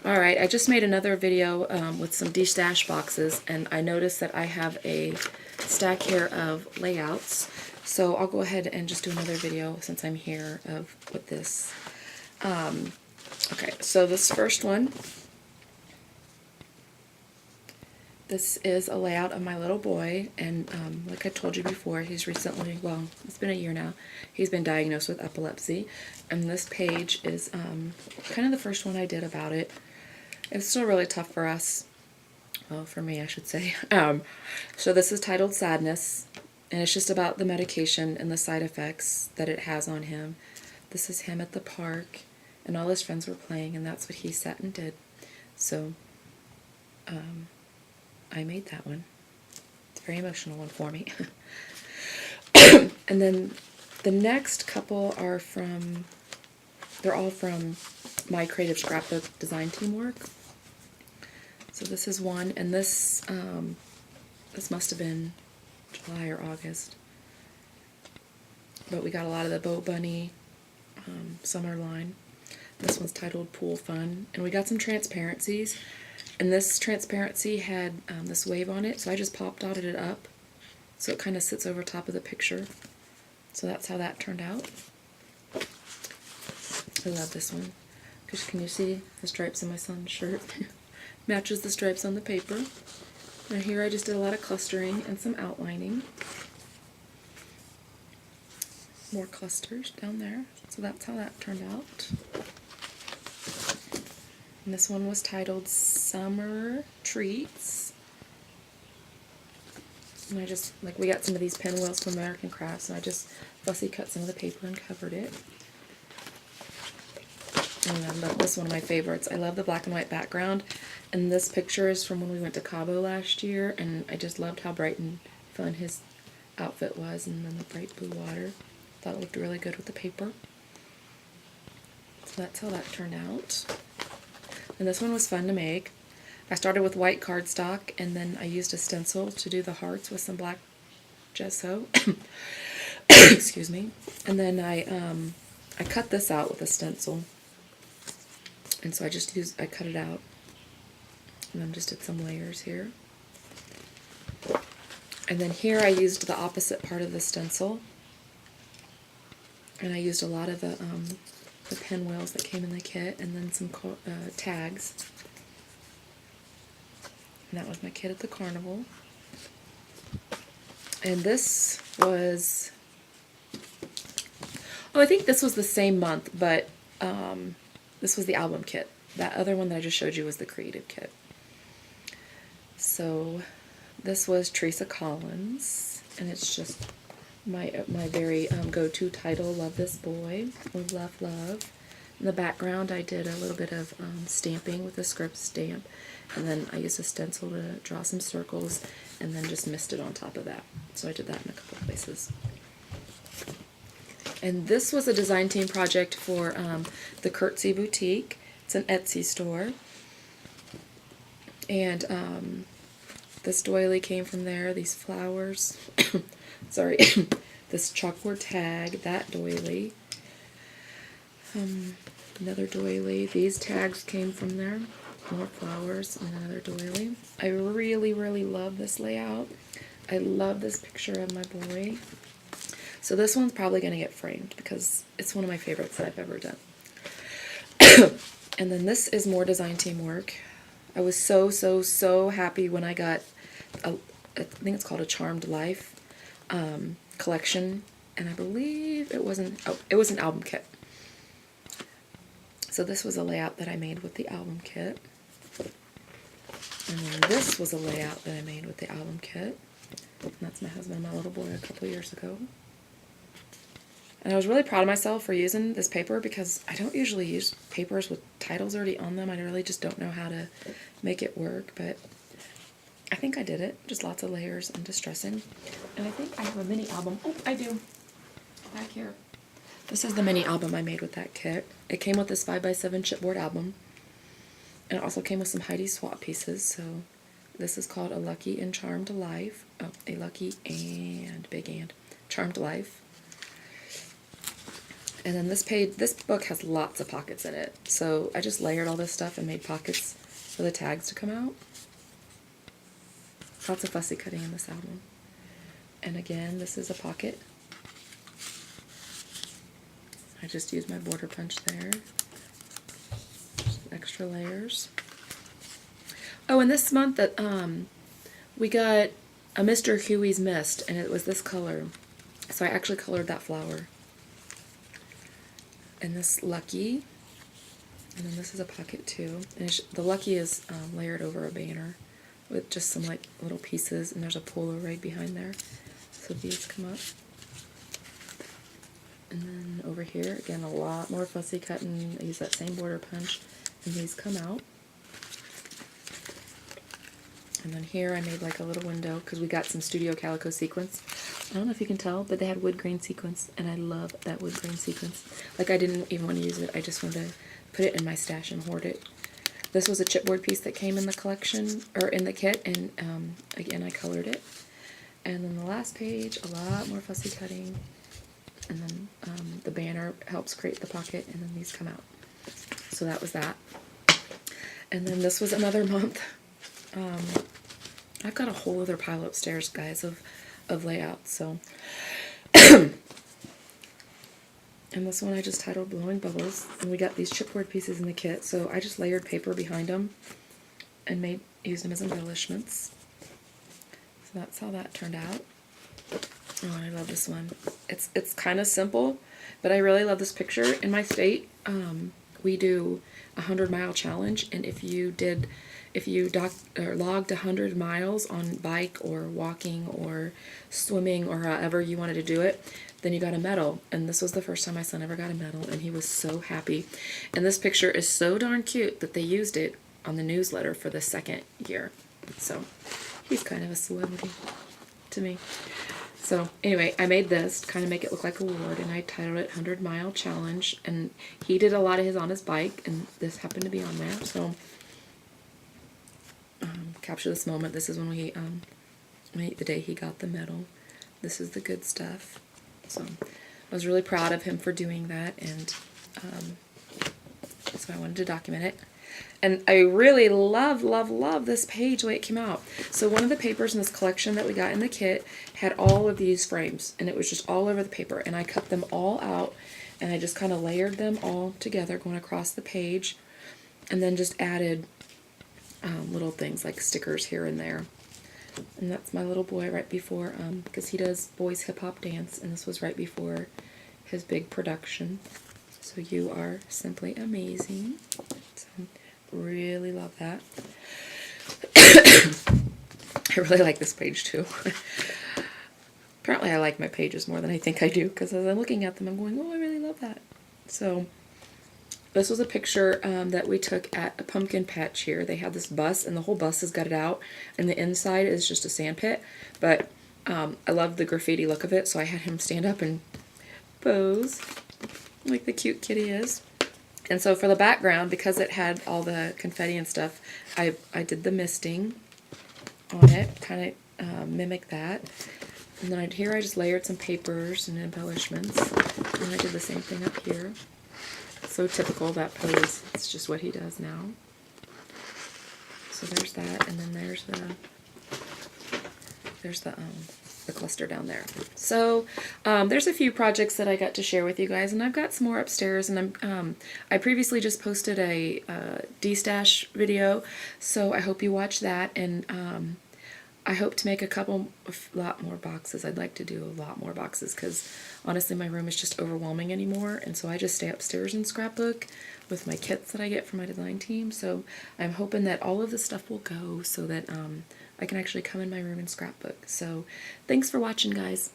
Alright, I just made another video with some de-stash boxes, and I noticed that I have a stack here of layouts. So I'll go ahead and just do another video since I'm here with this. Okay, so this first one, this is a layout of my little boy, and like I told you before, he's recently, well, it's been a year now, he's been diagnosed with epilepsy, and this page is kind of the first one I did about it. It's still really tough for us, well, for me I should say. So this is titled Sadness, and it's just about the medication and the side effects that it has on him. This is him at the park, and all his friends were playing, and that's what he sat and did. So, I made that one. It's a very emotional one for me. And then the next couple are from, they're all from my creative scrapbook design team work. So this is one, and this must have been July or August. But we got a lot of the Boat Bunny summer line. This one's titled Pool Fun, and we got some transparencies. And this transparency had this wave on it, so I just pop dotted it up so it kind of sits over top of the picture. So that's how that turned out. I love this one. Because can you see the stripes in my son's shirt? Matches the stripes on the paper. And here I just did a lot of clustering and some outlining. More clusters down there. So that's how that turned out. And this one was titled Summer Treats. And I just, like, we got some of these pinwheels from American Crafts, and I just fussy cut some of the paper and covered it. And I love this, one of my favorites. I love the black and white background, and this picture is from when we went to Cabo last year, and I just loved how bright and fun his outfit was, and then the bright blue water. Thought it looked really good with the paper. So that's how that turned out. And this one was fun to make. I started with white cardstock, and then I used a stencil to do the hearts with some black gesso. Excuse me. And then I cut this out with a stencil. And so I cut it out. And then just did some layers here. And then here I used the opposite part of the stencil. And I used a lot of the pinwheels that came in the kit, and then some tags. And that was my kit at the carnival. And this was, oh, I think this was the same month, but this was the album kit. That other one that I just showed you was the creative kit. So this was Teresa Collins, and it's just my very go-to title, Love This Boy, or Love Love. In the background I did a little bit of stamping with a script stamp, and then I used a stencil to draw some circles, and then just misted on top of that. So I did that in a couple of places. And this was a design team project for the Curtsy Boutique. It's an Etsy store. And this doily came from there, these flowers. Sorry, this chalkboard tag, that doily, another doily, these tags came from there, more flowers, and another doily. I really, really love this layout. I love this picture of my boy. So this one's probably going to get framed because it's one of my favorites that I've ever done. And then this is more design team work. I was so, so, so happy when I got, I think it's called a Charmed Life collection, and I believe it was an album kit. So this was a layout that I made with the album kit, and then this was a layout that I made with the album kit, and that's my husband and my little boy a couple years ago. And I was really proud of myself for using this paper because I don't usually use papers with titles already on them. I really just don't know how to make it work, but I think I did it. Just lots of layers and distressing. And I think I have a mini album. Oh, I do. Back here. This is the mini album I made with that kit. It came with this 5x7 chipboard album. And it also came with some Heidi swap pieces. So this is called A Lucky and Charmed Life. Oh, A Lucky and Big and Charmed Life. And then this book has lots of pockets in it. So I just layered all this stuff and made pockets for the tags to come out. Lots of fussy cutting in this album. And again, this is a pocket. I just used my border punch there. Just extra layers. Oh, and this month that we got a Mr. Huey's Mist, and it was this color. So I actually colored that flower. And this Lucky, and then this is a pocket too. And the Lucky is layered over a banner with just some like little pieces, and there's a Polaroid behind there. So these come up. And then over here, again, a lot more fussy cutting. I use that same border punch, and these come out. And then here I made like a little window because we got some Studio Calico sequins. I don't know if you can tell, but they had wood grain sequins, and I love that wood grain sequins. Like, I didn't even want to use it. I just wanted to put it in my stash and hoard it. This was a chipboard piece that came in the collection, or in the kit, and again, I colored it. And then the last page, a lot more fussy cutting. And then the banner helps create the pocket, and then these come out. So that was that. And then this was another month. I've got a whole other pile upstairs, guys, of layouts. So, and this one I just titled Blowing Bubbles. And we got these chipboard pieces in the kit, so I just layered paper behind them and used them as embellishments. So that's how that turned out. Oh, I love this one. It's kind of simple, but I really love this picture. In my state, we do a 100-mile challenge, and if you logged 100 miles on bike or walking or swimming or however you wanted to do it, then you got a medal. And this was the first time my son ever got a medal, and he was so happy. And this picture is so darn cute that they used it on the newsletter for the second year. So he's kind of a celebrity to me. So anyway, I made this to kind of make it look like a award, and I titled it 100-Mile Challenge. And he did a lot of his on his bike, and this happened to be on there. So capture this moment. This is when the day he got the medal. This is the good stuff. So I was really proud of him for doing that, and so I wanted to document it. And I really love this page, the way it came out. So one of the papers in this collection that we got in the kit had all of these frames, and it was just all over the paper. And I cut them all out, and I just kind of layered them all together going across the page, and then just added little things like stickers here and there. And that's my little boy right before, because he does boys hip-hop dance, and this was right before his big production. So you are simply amazing. So really love that. I really like this page too. Apparently I like my pages more than I think I do, because as I'm looking at them I'm going, oh, I really love that. So this was a picture that we took at a pumpkin patch here. They had this bus, and the whole bus is gutted out, and the inside is just a sand pit. But I love the graffiti look of it, so I had him stand up and pose like the cute kitty is. And so for the background, because it had all the confetti and stuff, I did the misting on it, kind of mimic that. And then here I just layered some papers and embellishments. And I did the same thing up here. So typical, that pose. It's just what he does now. So there's that, and then there's the cluster down there. So there's a few projects that I got to share with you guys, and I've got some more upstairs. And I previously just posted a D-stash video, so I hope you watch that. And I hope to make a lot more boxes. I'd like to do a lot more boxes, because honestly my room is just overwhelming anymore, and so I just stay upstairs and scrapbook with my kits that I get from my design team. So I'm hoping that all of this stuff will go so that I can actually come in my room and scrapbook. So thanks for watching, guys.